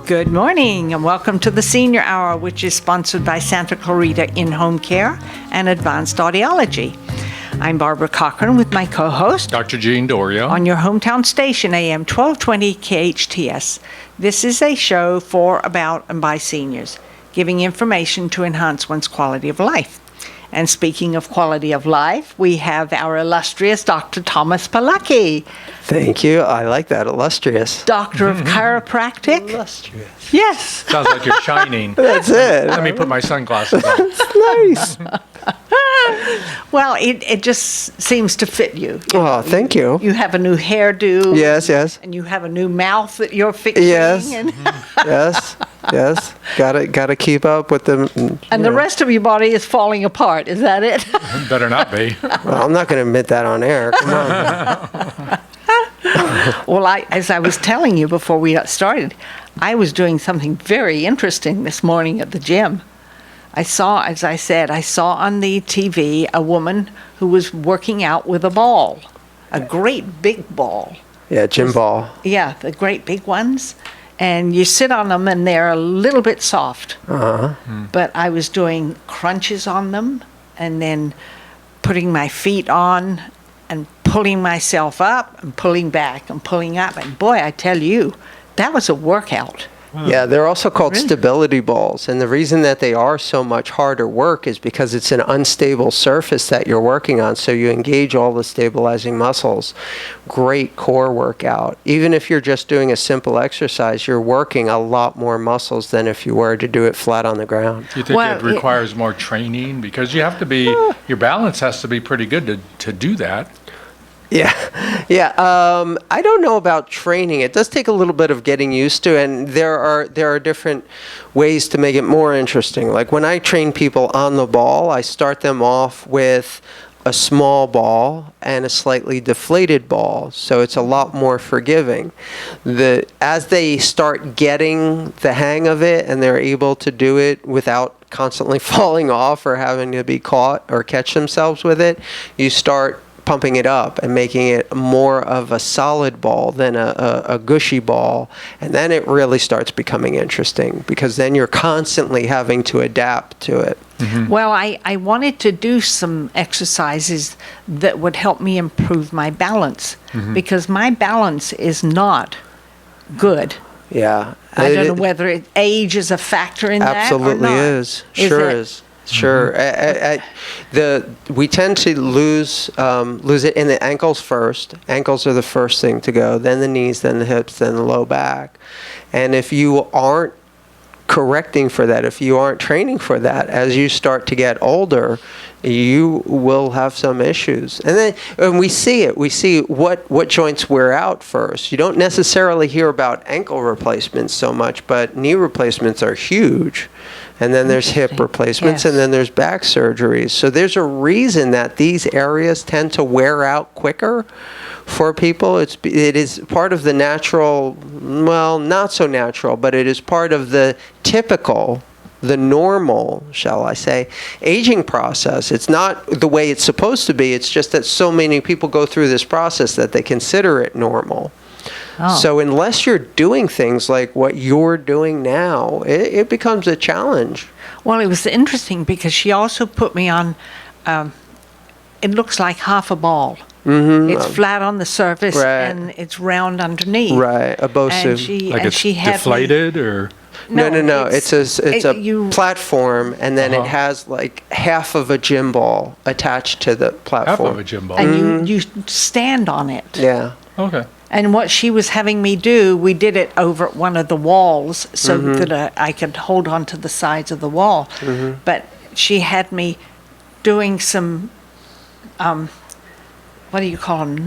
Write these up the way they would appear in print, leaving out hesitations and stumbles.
Good morning and welcome to the Senior Hour, which is sponsored by Santa Clarita In-Home Care and Advanced Audiology. I'm Barbara Cochran with my co-host, Dr. Gene Dorio, on your hometown station, AM 1220 KHTS. This is a show for, about, and by seniors, giving information to enhance one's quality of life. And speaking of quality of life, we have our illustrious Dr. Thomas Palacki. Thank you. I like that, illustrious. Doctor of Chiropractic. Illustrious. Yes. sounds like you're shining. That's it. Let me put my sunglasses on. Nice. Well, it just seems to fit you. Oh, thank you. You have a new hairdo. Yes, yes. And you have a new mouth that you're fixing. Yes. And, Yes. Gotta keep up with them. and the rest of your body is falling apart. Is that it? Better not be. Well, I'm not going to admit that on air. Come on. Well, as I was telling you before we got started, I was doing something very interesting this morning at the gym. I saw, as I said, on the TV a woman who was working out with a ball, a great big ball. Yeah, gym ball. Yeah, the great big ones. And you sit on them and they're a little bit soft. Uh-huh. But I was doing crunches on them and then putting my feet on and pulling myself up and pulling back and pulling up. And boy, I tell you, that was a workout. Yeah, they're also called Really? stability balls. And the reason that they are so much harder work is because it's an unstable surface that you're working on. So you engage all the stabilizing muscles. Great core workout. Even if you're just doing a simple exercise, you're working a lot more muscles than if you were to do it flat on the ground. Do you think Well, it requires more training? Because you have to be, your balance has to be pretty good to do that. Yeah. I don't know about training. It does take a little bit of getting used to, and there are different ways to make it more interesting. Like when I train people on the ball, I start them off with a small ball and a slightly deflated ball, so it's a lot more forgiving. As they start getting the hang of it and they're able to do it without constantly falling off or having to be caught or catch themselves with it, you start pumping it up and making it more of a solid ball than a gushy ball. And then it really starts becoming interesting because then you're constantly having to adapt to it. Mm-hmm. Well, I wanted to do some exercises that would help me improve my balance because my balance is not good. Yeah. I don't know whether age is a factor in that or Absolutely not. is. Sure is. Sure. We tend to lose it in the ankles first. Ankles are the first thing to go, then the knees, then the hips, then the low back. And if you aren't correcting for that, if you aren't training for that, as you start to get older, you will have some issues. And we see it. We see what joints wear out first. You don't necessarily hear about ankle replacements so much, but knee replacements are huge. And then there's hip replacements, Yes. and then there's back surgeries. So there's a reason that these areas tend to wear out quicker for people. It is part of the natural, well, not so natural, but it is part of the typical, the normal, shall I say, aging process. It's not the way it's supposed to be. It's just that so many people go through this process that they consider it normal. Oh. So unless you're doing things like what you're doing now, it becomes a challenge. Well, it was interesting because she also put me on, it looks like half a ball. Mm-hmm. It's flat on the surface Right. and it's round underneath. Right, a And BOSU. Like it's she had me- deflated or? No. It's a you- platform, and then it has like half of a gym ball attached to the Half platform. of a gym ball. And you stand on it. Yeah. Okay. And what she was having me do, we did it over one of the walls so that I could hold on to the sides of the wall. But she had me doing some, what do you call them?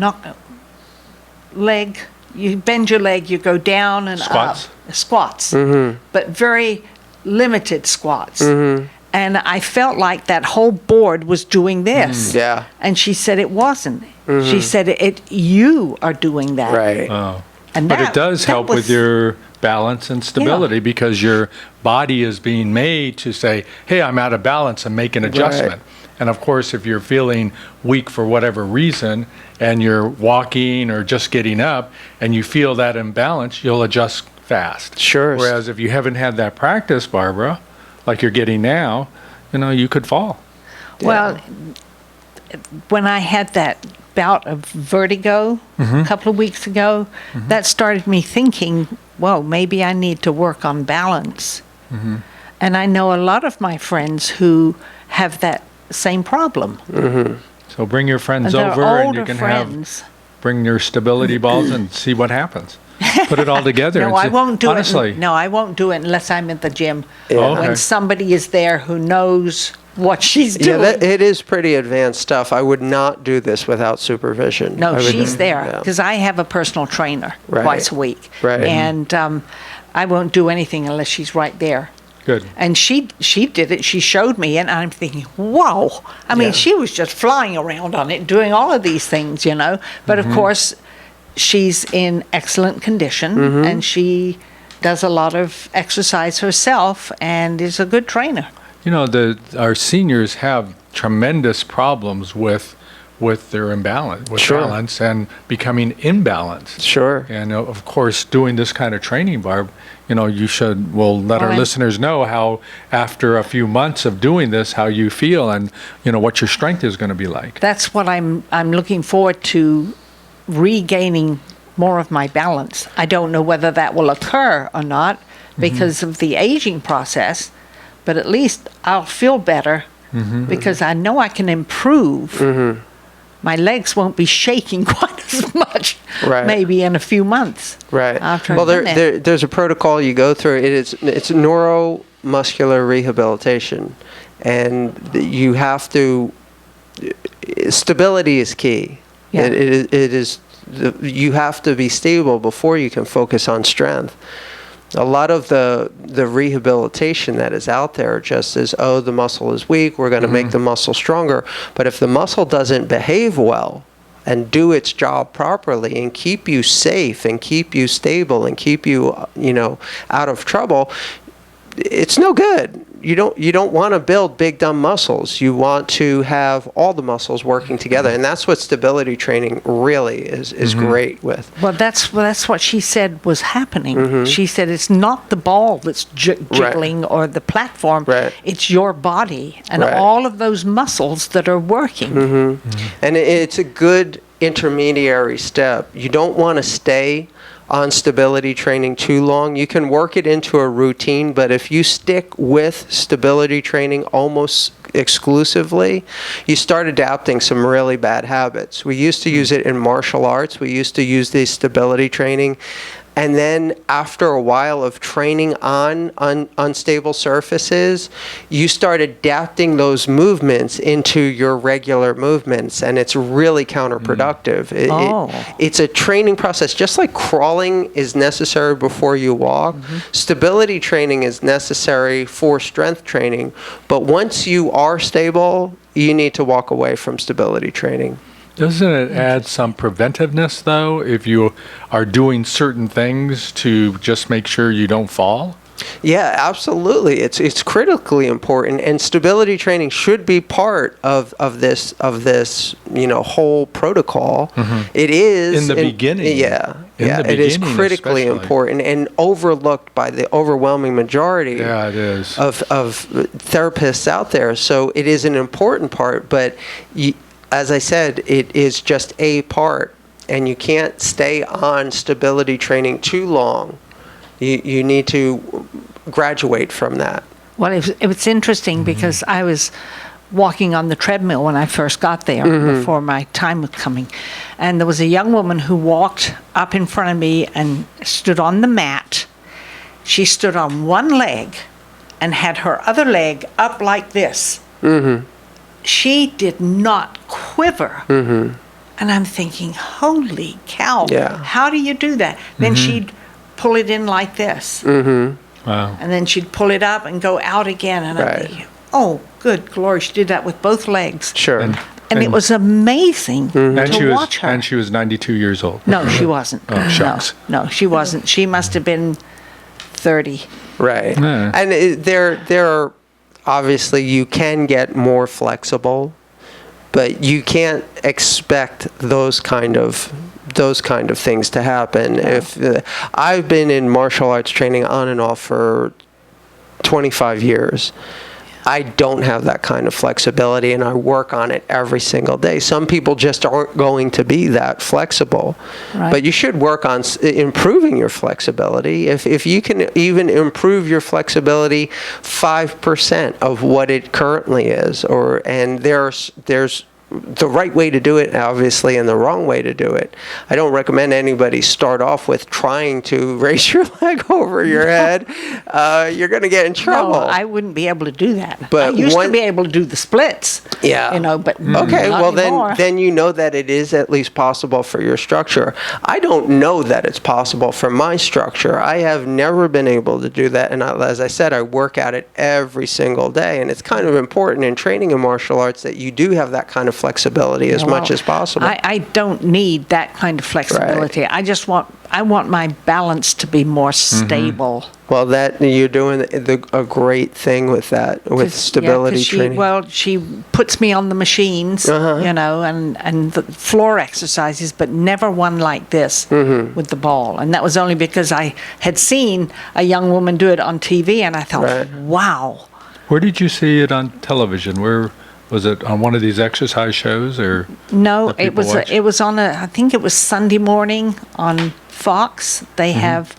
Leg. You bend your leg, you go down and Squats? up. Squats. But very limited squats. And I felt like that whole board was doing this. Yeah. And she said it wasn't. She said you are doing that. Right. Oh. And But that- it does that help was- with your balance and stability because your body is being made to say, hey, I'm out of balance and make an adjustment. And of course, if you're feeling weak for whatever reason and you're walking or just getting up and you feel that imbalance, you'll adjust fast. Sure. Whereas if you haven't had that practice, Barbara, like you're getting now, you could fall. Well, when I had that bout of vertigo a couple of weeks ago, that started me thinking, well, maybe I need to work on balance. And I know a lot of my friends who have that same problem. So bring your friends And they're over and you older can friends. bring your stability balls and see what happens. Put it all together. No, and I won't do honestly, it. No, I won't do it unless I'm at the gym. Yeah. Okay. When somebody is there who knows what she's Yeah, doing. it is pretty advanced stuff. I would not do this without supervision. No, I would- she's there yeah. because I have a personal trainer Right. twice a week. Right. And I won't do anything unless she's right there. good. And she did it. She showed me, and I'm thinking, whoa! I mean, Yeah. she was just flying around on it, doing all of these things, But of course, she's in excellent condition, and she does a lot of exercise herself, and is a good trainer. Our seniors have tremendous problems with their imbalance, with Sure. balance and becoming imbalanced. Sure. And of course, doing this kind of training, Barb, we'll let our Well, listeners know how after a few months of doing this, how you feel and, what your strength is going to be like. That's what I'm looking forward to, regaining more of my balance. I don't know whether that will occur or not because of the aging process, but at least I'll feel better because I know I can improve. My legs won't be shaking quite as much, Right. maybe in a few months. Right. After Well, I've done it. there's a protocol you go through. It's neuromuscular rehabilitation, and you have to. Stability is key. Yeah. It is. You have to be stable before you can focus on strength. A lot of the rehabilitation that is out there just is, the muscle is weak, we're going to make the muscle stronger. But if the muscle doesn't behave well and do its job properly and keep you safe and keep you stable and keep you, out of trouble, it's no good. You don't want to build big dumb muscles. You want to have all the muscles working together, and that's what stability training really is great with. Well, that's what she said was happening. She said it's not the ball that's jiggling or the platform. Right. It's your body and Right. all of those muscles that are working. And it's a good intermediary step. You don't want to stay on stability training too long. You can work it into a routine, but if you stick with stability training almost exclusively, you start adapting some really bad habits. We used to use it in martial arts. We used to use the stability training. And then after a while of training on unstable surfaces, you start adapting those movements into your regular movements, and it's really counterproductive. It's a training process. Just like crawling is necessary before you walk, stability training is necessary for strength training. But once you are stable, you need to walk away from stability training. Doesn't it add some preventiveness, though, if you are doing certain things to just make sure you don't fall? Yeah, absolutely. It's critically important, and stability training should be part of this whole protocol. It is In the beginning. Yeah, In the it is beginning critically especially. important and overlooked by the overwhelming majority Yeah, it is. of therapists out there. So it is an important part, but as I said, it is just a part, and you can't stay on stability training too long. You need to graduate from that. Well, it was interesting because I was walking on the treadmill when I first got there before my time was coming. And there was a young woman who walked up in front of me and stood on the mat. She stood on one leg and had her other leg up like this. She did not quiver. And I'm thinking, holy cow, Yeah. how do you do that? Then she'd pull it in like this. Wow. And then she'd pull it up and go out again. And I'm Right. thinking, oh, good glory. She did that with both legs. Sure. And it was amazing to watch her. And she was 92 years old. No, she wasn't. Oh, shucks. No, she wasn't. She must have been 30. Right. Yeah. And there are, obviously, you can get more flexible, but you can't expect those kind of those kind of things to happen. If I've been in martial arts training on and off for 25 years. I don't have that kind of flexibility, and I work on it every single day. Some people just aren't going to be that flexible. Right. But you should work on improving your flexibility. If you can even improve your flexibility 5% of what it currently is, and there's the right way to do it, obviously, and the wrong way to do it. I don't recommend anybody start off with trying to raise your leg over your head. You're going to get in trouble. No, I wouldn't be able to do that. But I used to be able to do the splits. Yeah. But okay, not well anymore. then you know that it is at least possible for your structure. I don't know that it's possible for my structure. I have never been able to do that, and as I said, I work at it every single day, and it's kind of important in training in martial arts that you do have that kind of flexibility as much as possible. I don't need that kind of flexibility. Right. I want my balance to be more stable. Well, that you're doing a great thing with that, with stability training. She puts me on the machines, and the floor exercises, but never one like this with the ball. And that was only because I had seen a young woman do it on TV, and I thought, wow. Where did you see it on television? Where was it, on one of these exercise shows, or? No, it was on I think it was Sunday morning on Fox. They have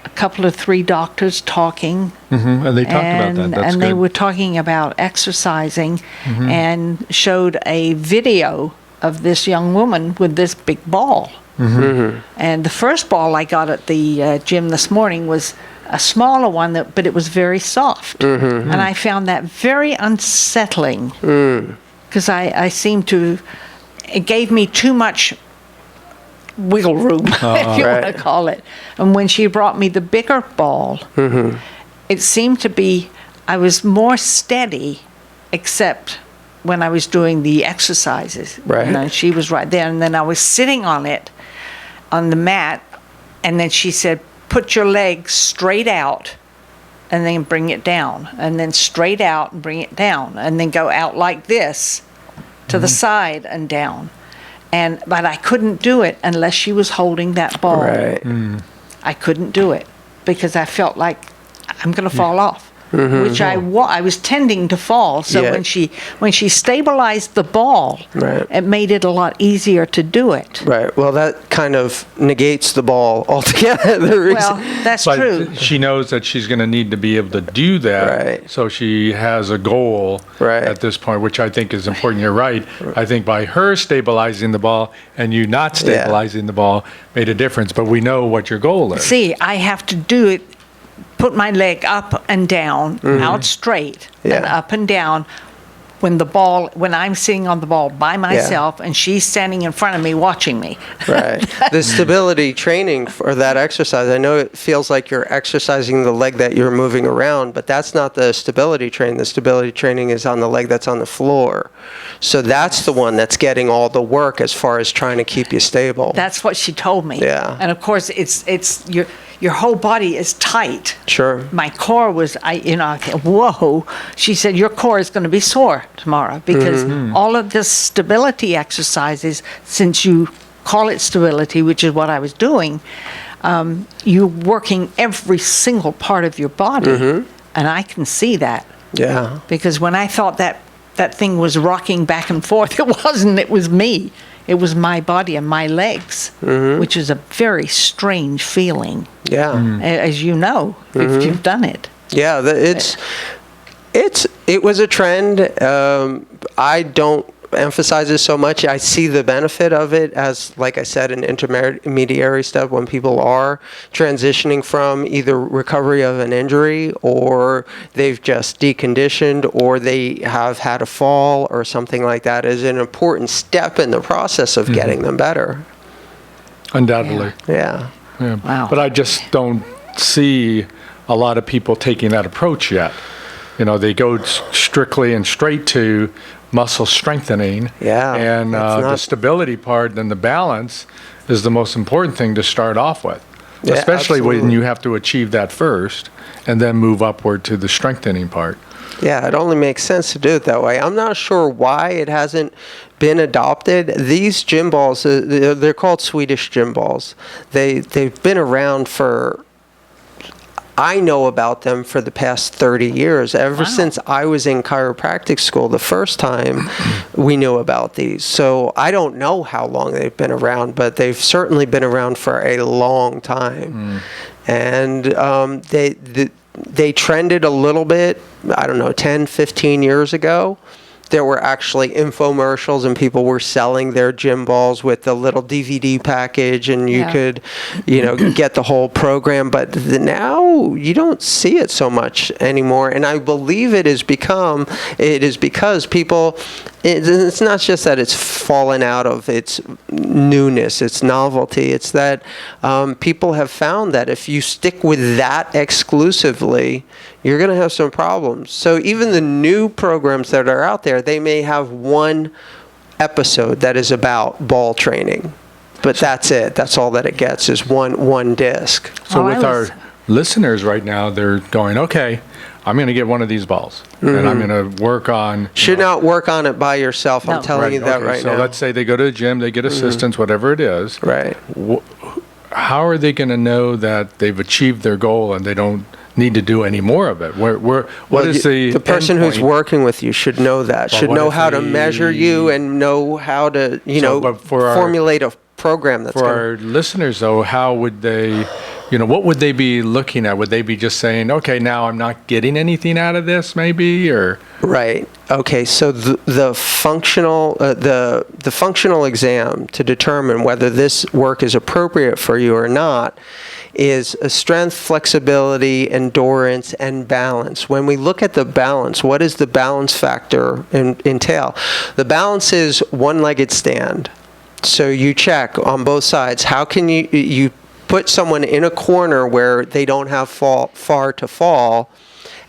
a couple of 3 doctors talking. And they talked about that. That's and good. they were talking about exercising and showed a video of this young woman with this big ball. And the first ball I got at the gym this morning was a smaller one, but it was very soft. And I found that very unsettling because I seemed to, it gave me too much wiggle room, if you want to call it. And when she brought me the bigger ball, it seemed to be, I was more steady, except when I was doing the exercises. Right. She was right there, and then I was sitting on it, on the mat, and then she said, put your legs straight out and then bring it down, and then straight out and bring it down, and then go out like this to the side and down. But I couldn't do it unless she was holding that ball. Right. I couldn't do it because I felt like I'm going to fall off. Which I was tending to fall. So when she stabilized the ball, it made it a lot easier to do it. Right. Well, that kind of negates the ball altogether. Well, that's But true. she knows that she's going to need to be able to do that. Right. So she has a goal at this point, which I think is important. You're right. I think by her stabilizing the ball and you not stabilizing the ball made a difference. But we know what your goal is. See, I have to do it, put my leg up and down, out straight, and up and down when I'm sitting on the ball by myself and she's standing in front of me watching me. Right. The stability training for that exercise, I know it feels like you're exercising the leg that you're moving around, but that's not the stability training. The stability training is on the leg that's on the floor. So that's the one that's getting all the work as far as trying to keep you stable. That's what she told me. Yeah. And of course, it's your whole body is tight. Sure. My core was, I thought, whoa. She said, your core is going to be sore tomorrow because all of this stability exercises, since you call it stability, which is what I was doing, you're working every single part of your body. And I can see that. Yeah. Because when I thought that thing was rocking back and forth, it wasn't. It was me. It was my body and my legs, which is a very strange feeling. Yeah. As you know, if you've done it. Yeah, it was a trend. I don't emphasize it so much. I see the benefit of it as, like I said, an intermediary step when people are transitioning from either recovery of an injury or they've just deconditioned or they have had a fall or something like that is an important step in the process of getting them better. Undoubtedly. Yeah. Wow. But I just don't see a lot of people taking that approach yet. They go strictly and straight to muscle strengthening. Yeah. And the stability part and the balance is the most important thing to start off with. Yeah, especially when absolutely. you have to achieve that first and then move upward to the strengthening part. Yeah, it only makes sense to do it that way. I'm not sure why it hasn't been adopted. These gym balls, they're called Swedish gym balls. They've been around for, I know about them for the past 30 years. Ever since I was in chiropractic school the first time, we knew about these. So I don't know how long they've been around, but they've certainly been around for a long time. And they trended a little bit, I don't know, 10, 15 years ago. There were actually infomercials and people were selling their gym balls with the little DVD package, and you could, get the whole program. But now you don't see it so much anymore. And I believe it is because people, it's not just that it's fallen out of its newness, its novelty. It's that people have found that if you stick with that exclusively, you're going to have some problems. So even the new programs that are out there, they may have one episode that is about ball training, but that's it. That's all that it gets is one disc. So with our listeners right now, they're going, okay, I'm going to get one of these balls, and I'm going to work on... Should not work on it by yourself. I'm telling you that right now. So let's say they go to the gym, they get assistance, whatever it is. Right. How are they going to know that they've achieved their goal and they don't need to do any more of it? What is the person who's working with you should know that, should know how to measure you and know how to, formulate a program that's for our listeners, though. How would they, what would they be looking at? Would they be just saying, okay, now I'm not getting anything out of this, maybe, or? Right. Okay. So the functional exam to determine whether this work is appropriate for you or not is a strength, flexibility, endurance, and balance. When we look at the balance, what does the balance factor entail? The balance is one-legged stand. So you check on both sides. How can you put someone in a corner where they don't have far to fall,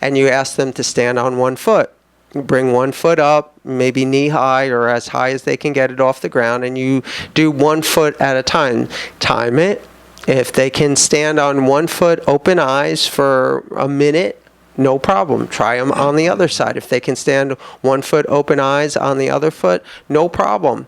and you ask them to stand on one foot. Bring one foot up, maybe knee high or as high as they can get it off the ground, and you do 1 foot at a time. Time it. If they can stand on 1 foot, open eyes for a minute, no problem. Try them on the other side. If they can stand 1 foot, open eyes on the other foot, no problem.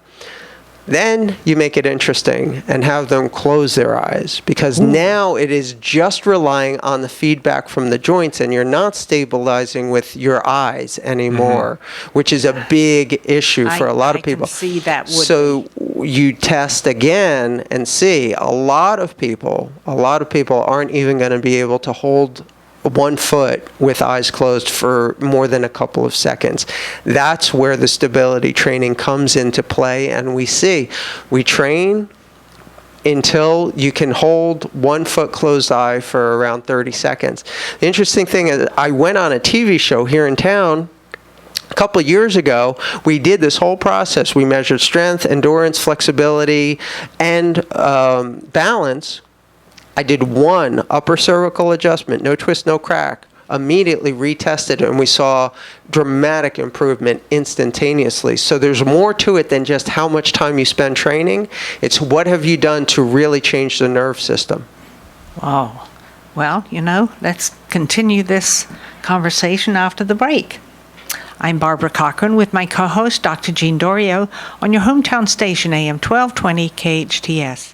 Then you make it interesting and have them close their eyes, because now it is just relying on the feedback from the joints, and you're not stabilizing with your eyes anymore, which is a big issue for a lot of people. I can see that would So you test again and see a lot of people aren't even going to be able to hold 1 foot with eyes closed for more than a couple of seconds. That's where the stability training comes into play, and we train until you can hold 1 foot closed eye for around 30 seconds. The interesting thing is, I went on a TV show here in town a couple of years ago. We did this whole process. We measured strength, endurance, flexibility, and balance. I did one upper cervical adjustment, no twist, no crack. Immediately retested, and we saw dramatic improvement instantaneously. So there's more to it than just how much time you spend training. It's what have you done to really change the nerve system. Wow. Well, let's continue this conversation after the break. I'm Barbara Cochran with my co-host, Dr. Jean Dorio, on your hometown station, AM 1220 KHTS.